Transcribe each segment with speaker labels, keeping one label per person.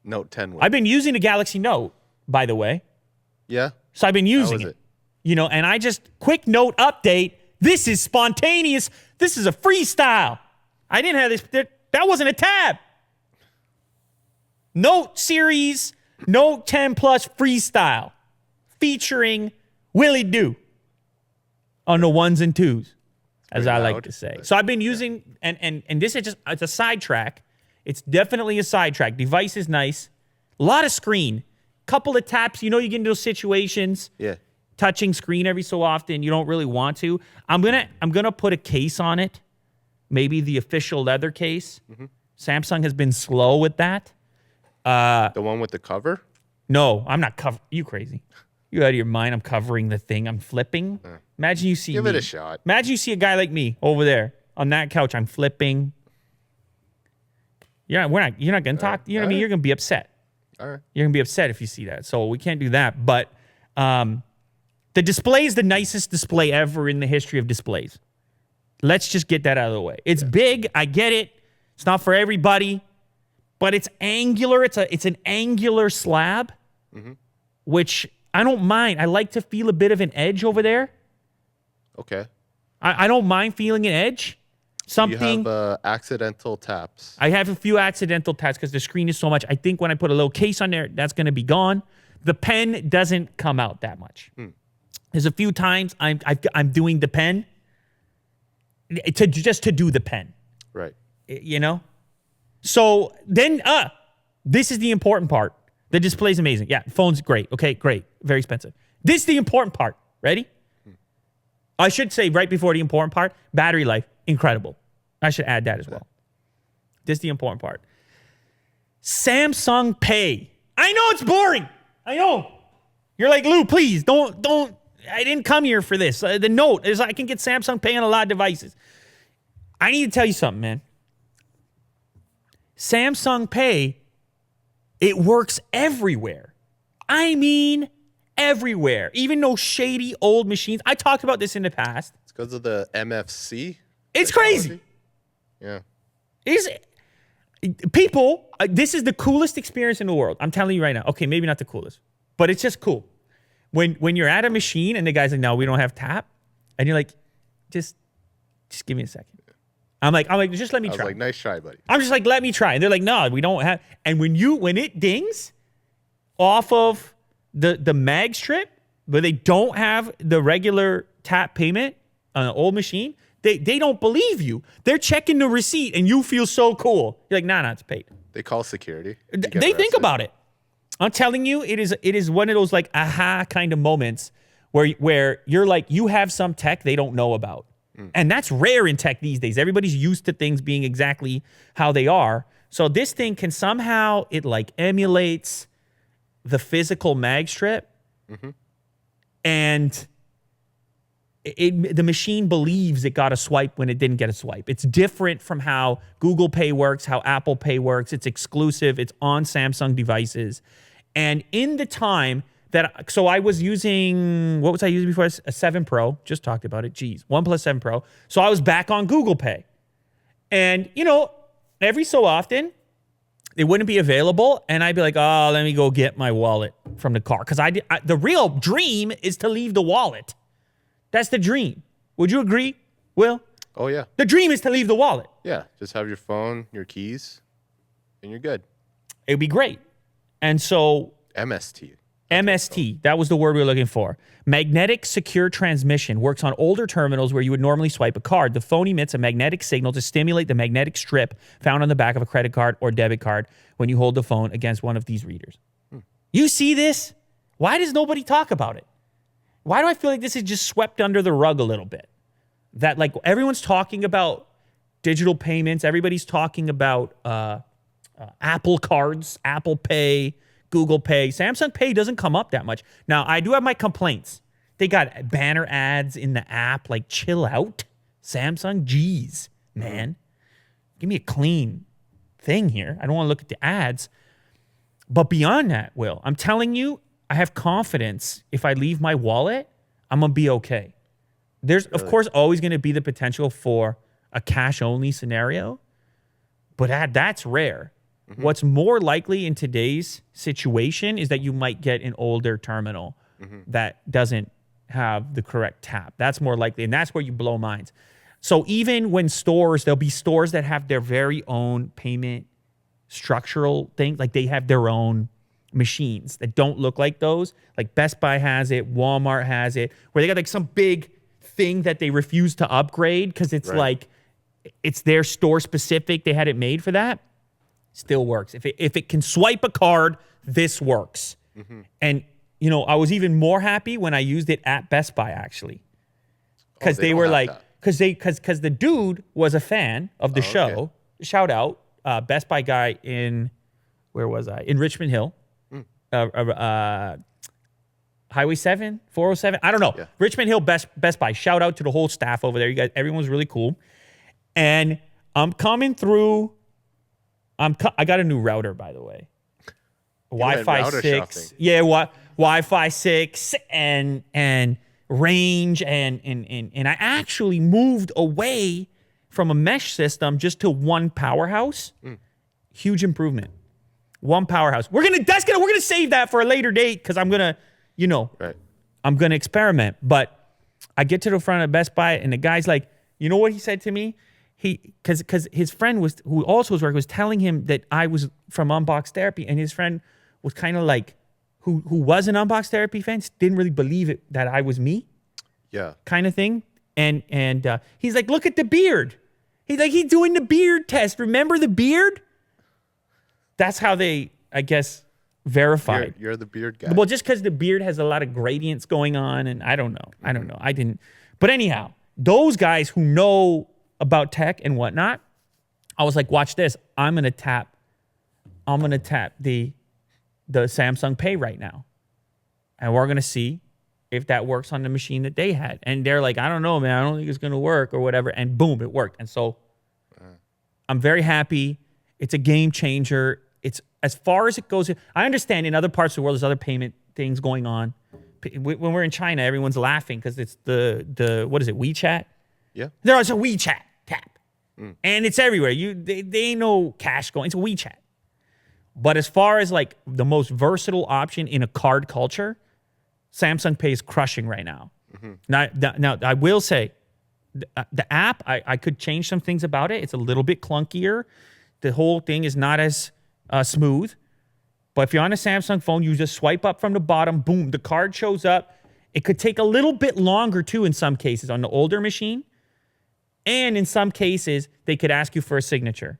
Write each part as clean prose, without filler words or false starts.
Speaker 1: Note 10 will.
Speaker 2: I've been using the Galaxy Note, by the way.
Speaker 1: Yeah?
Speaker 2: So I've been using it. You know, and I just, quick note update, this is spontaneous. This is a freestyle. I didn't have this, that wasn't a tab. Note series, Note 10 Plus freestyle, featuring Willie Doo on the ones and twos, as I like to say. So I've been using, and this is just, it's a sidetrack. It's definitely a sidetrack. Device is nice. A lot of screen. Couple of taps. You know, you get into those situations.
Speaker 1: Yeah.
Speaker 2: Touching screen every so often. You don't really want to. I'm gonna put a case on it. Maybe the official leather case. Mm-hmm. Samsung has been slow with that.
Speaker 1: The one with the cover?
Speaker 2: No, I'm not covering. You crazy? You out of your mind? I'm covering the thing. I'm flipping. Imagine you see
Speaker 1: Give
Speaker 2: me.
Speaker 1: it a shot.
Speaker 2: Imagine you see a guy like me over there on that couch. I'm flipping. Yeah, you're not gonna talk. You know what I mean? You're gonna be upset.
Speaker 1: All right.
Speaker 2: You're gonna be upset if you see that. So we can't do that. But the display is the nicest display ever in the history of displays. Let's just get that out of the way. It's big. I get it. It's not for everybody, but it's angular. It's an angular slab, which I don't mind. I like to feel a bit of an edge over there.
Speaker 1: Okay.
Speaker 2: I don't mind feeling an edge. Something.
Speaker 1: You have accidental taps.
Speaker 2: I have a few accidental taps because the screen is so much. I think when I put a little case on there, that's going to be gone. The pen doesn't come out that much. There's a few times I'm doing the pen to do the pen.
Speaker 1: Right.
Speaker 2: You know? So then, this is the important part. The display's amazing. Yeah, phone's great. Okay, great. Very expensive. This is the important part. Ready? I should say right before the important part, battery life, incredible. I should add that as well. This is the important part. Samsung Pay. I know it's boring. I know. You're like, Lou, please, don't. I didn't come here for this. The Note is I can get Samsung Pay on a lot of devices. I need to tell you something, man. Samsung Pay, it works everywhere. I mean, everywhere. Even those shady old machines. I talked about this in the past.
Speaker 1: It's because of the MFC.
Speaker 2: It's crazy.
Speaker 1: Yeah.
Speaker 2: People, this is the coolest experience in the world. I'm telling you right now. Okay, maybe not the coolest, but it's just cool. When you're at a machine and the guy's like, no, we don't have tap. And you're like, just give me a second. I'm like, just let me try.
Speaker 1: I was like, nice try, buddy.
Speaker 2: I'm just like, let me try. And they're like, no, we don't have. And when it dings off of the mag strip, where they don't have the regular tap payment on an old machine, they don't believe you. They're checking the receipt and you feel so cool. You're like, nah, it's paid.
Speaker 1: They call security.
Speaker 2: They think about it. I'm telling you, it is one of those like aha kind of moments where you're like, you have some tech they don't know about. And that's rare in tech these days. Everybody's used to things being exactly how they are. So this thing can somehow, it like emulates the physical mag strip. And the machine believes it got a swipe when it didn't get a swipe. It's different from how Google Pay works, how Apple Pay works. It's exclusive. It's on Samsung devices. And in the time that, so I was using, what was I using before? A 7 Pro. Just talked about it. Geez, OnePlus 7 Pro. So I was back on Google Pay. And, you know, every so often, it wouldn't be available. And I'd be like, oh, let me go get my wallet from the car. Because the real dream is to leave the wallet. That's the dream. Would you agree, Will?
Speaker 1: Oh, yeah.
Speaker 2: The dream is to leave the wallet.
Speaker 1: Yeah. Just have your phone, your keys, and you're good.
Speaker 2: It would be great. And so... MST, that was the word we were looking for. Magnetic Secure Transmission works on older terminals where you would normally swipe a card. The phone emits a magnetic signal to stimulate the magnetic strip found on the back of a credit card or debit card when you hold the phone against one of these readers. You see this? Why does nobody talk about it? Why do I feel like this is just swept under the rug a little bit? That like everyone's talking about digital payments. Everybody's talking about Apple cards, Apple Pay, Google Pay. Samsung Pay doesn't come up that much. Now, I do have my complaints. They got banner ads in the app. Like, chill out. Samsung, geez, man. Give me a clean thing here. I don't want to look at the ads. But beyond that, Will, I'm telling you, I have confidence if I leave my wallet, I'm going to be okay. There's, of course, always going to be the potential for a cash-only scenario. But that's rare. What's more likely in today's situation is that you might get an older terminal that doesn't have the correct tap. That's more likely, and that's where you blow minds. So even when there'll be stores that have their very own payment structural thing, like they have their own machines that don't look like those. Like Best Buy has it, Walmart has it, where they got like some big thing that they refuse to upgrade because it's like it's their store specific. They had it made for that. Still works. If it can swipe a card, this works. And you know, I was even more happy when I used it at Best Buy actually, because they were like, because the dude was a fan of the show. Okay. Shout out, Best Buy guy in, where was I? In Richmond Hill, Highway 7, 407. I don't know. Yeah. Richmond Hill Best Buy. Shout out to the whole staff over there. You guys, everyone was really cool. And I'm coming through. I got a new router, by the way. Wi-Fi 6. Shopping. Yeah, Wi-Fi 6 and range and I actually moved away from a mesh system just to one powerhouse. Huge improvement. One powerhouse. We're gonna save that for a later date because I'm gonna, I'm gonna experiment. But I get to the front of Best Buy and the guy's like, you know what he said to me? Because his friend who also was working was telling him that I was from Unbox Therapy, and his friend was kind of like, who was an Unbox Therapy fan, didn't really believe it that I was me. Yeah. Kind of thing. And he's like, look at the beard. He's doing the beard test. Remember the beard? That's how they, I guess, verified.
Speaker 1: You're the beard guy.
Speaker 2: Well, just because the beard has a lot of gradients going on, and I don't know. I didn't. But anyhow, those guys who know about tech and whatnot, I was like, watch this. I'm gonna tap the Samsung Pay right now, and we're gonna see if that works on the machine that they had. And they're like, I don't know, man. I don't think it's gonna work or whatever. And boom, it worked. And so I'm very happy. It's a game changer. It's as far as it goes. I understand in other parts of the world there's other payment things going on. When we're in China, everyone's laughing because it's the what is it, WeChat? Yeah. There's a WeChat tap. And it's everywhere. They ain't no cash going. It's a WeChat. But as far as like the most versatile option in a card culture, Samsung Pay is crushing right now. Now I will say, the app, I could change some things about it. It's a little bit clunkier. The whole thing is not as smooth. But if you're on a Samsung phone, you just swipe up from the bottom, boom, the card shows up. It could take a little bit longer too in some cases on the older machine. And in some cases, they could ask you for a signature.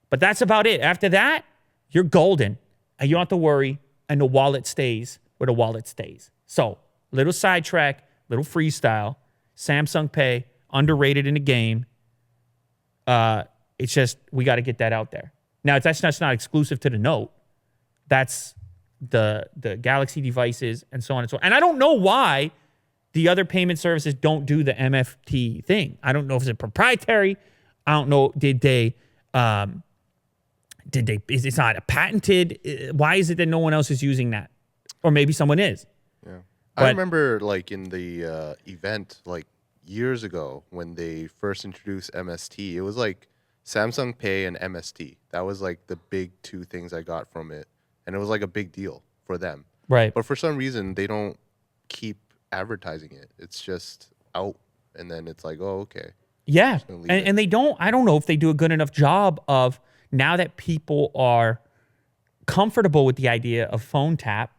Speaker 2: But that's about it. After that, you're golden. And you don't have to worry. And the wallet stays where the wallet stays. So, little sidetrack, little freestyle. Samsung Pay, underrated in the game. It's just, we got to get that out there. Now, that's not exclusive to the Note. That's the Galaxy devices and so on and so on. And I don't know why the other payment services don't do the MFT thing. I don't know if it's proprietary. I don't know. It's not a patented. Why is it that no one else is using that? Or maybe someone is.
Speaker 1: Yeah. I remember like in the event like years ago when they first introduced MST, it was like Samsung Pay and MST. That was like the big two things I got from it. And it was like a big deal for them. Right. But for some reason, they don't keep advertising it. It's just out. And then it's like, oh, okay.
Speaker 2: Yeah. And they don't, I don't know if they do a good enough job of, now that people are comfortable with the idea of phone tap,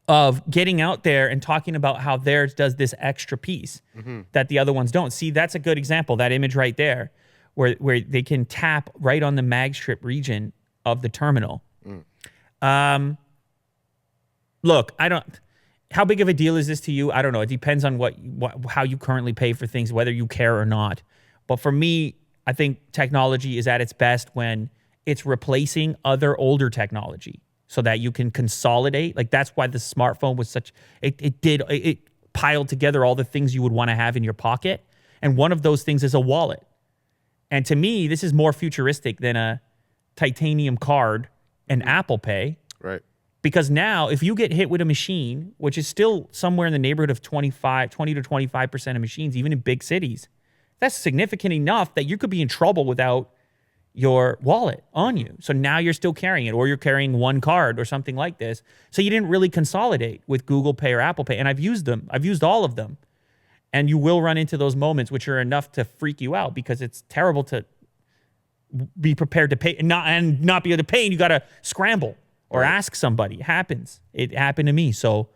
Speaker 2: of getting out there and talking about how theirs does this extra piece that the other ones don't. See, that's a good example, that image right there, where they can tap right on the mag strip region of the terminal. Look, how big of a deal is this to you? I don't know. It depends on how you currently pay for things, whether you care or not. But for me, I think technology is at its best when it's replacing other older technology so that you can consolidate. Like that's why the smartphone was it piled together all the things you would want to have in your pocket. And one of those things is a wallet. And to me, this is more futuristic than a titanium card and Apple Pay. Right. Because now if you get hit with a machine, which is still somewhere in the neighborhood of 20 to 25% of machines, even in big cities, that's significant enough that you could be in trouble without your wallet on you. So now you're still carrying it, or you're carrying one card or something like this. So you didn't really consolidate with Google Pay or Apple Pay. And I've used them. I've used all of them. And you will run into those moments which are enough to freak you out, because it's terrible to be prepared to pay and not be able to pay, and you got to scramble or ask somebody. It happens. It happened to me. So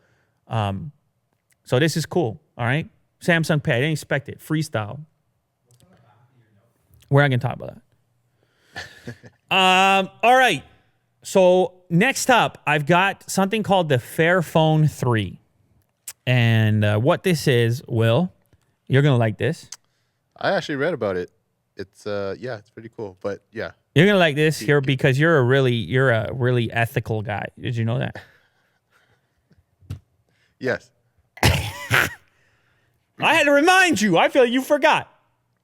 Speaker 2: so this is cool. All right. Samsung Pay. I didn't expect it. Freestyle. We're not going to talk about that. All right. So next up, I've got something called the Fairphone 3. And what this is, Will, you're going to like this.
Speaker 1: I actually read about it. It's it's pretty cool. But yeah.
Speaker 2: You're going to like this here because you're a really ethical guy. Did you know that?
Speaker 1: Yes.
Speaker 2: I had to remind you. I feel like you forgot.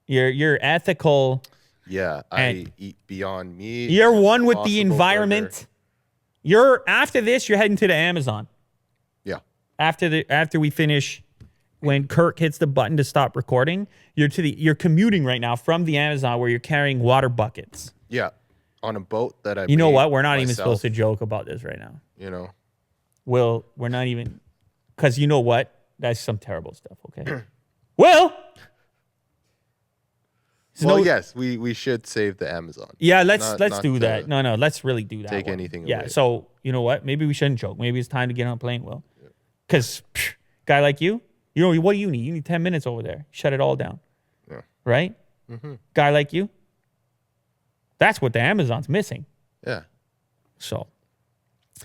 Speaker 2: You're ethical.
Speaker 1: Yeah, I eat Beyond Meat.
Speaker 2: You're one with the environment.
Speaker 1: Burger.
Speaker 2: After this, you're heading to the Amazon.
Speaker 1: Yeah.
Speaker 2: After we finish, when Kirk hits the button to stop recording, you're commuting right now from the Amazon, where you're carrying water buckets.
Speaker 1: Yeah, on a boat that I.
Speaker 2: You know what? We're not
Speaker 1: myself.
Speaker 2: even supposed to joke about this right now.
Speaker 1: You know.
Speaker 2: Will, we're not even, because you know what? That's some terrible stuff. Okay. Well.
Speaker 1: Yes, we should save the Amazon.
Speaker 2: Yeah, let's do that. No, let's really do that.
Speaker 1: Take anything away.
Speaker 2: Yeah, so you know what? Maybe we shouldn't joke. Maybe it's time to get on a plane, Will. Because guy like you know, what do you need? You need 10 minutes over there. Shut it all down.
Speaker 1: Yeah.
Speaker 2: Right?
Speaker 1: Mm-hmm.
Speaker 2: Guy like you? That's what the Amazon's missing.
Speaker 1: Yeah.
Speaker 2: So,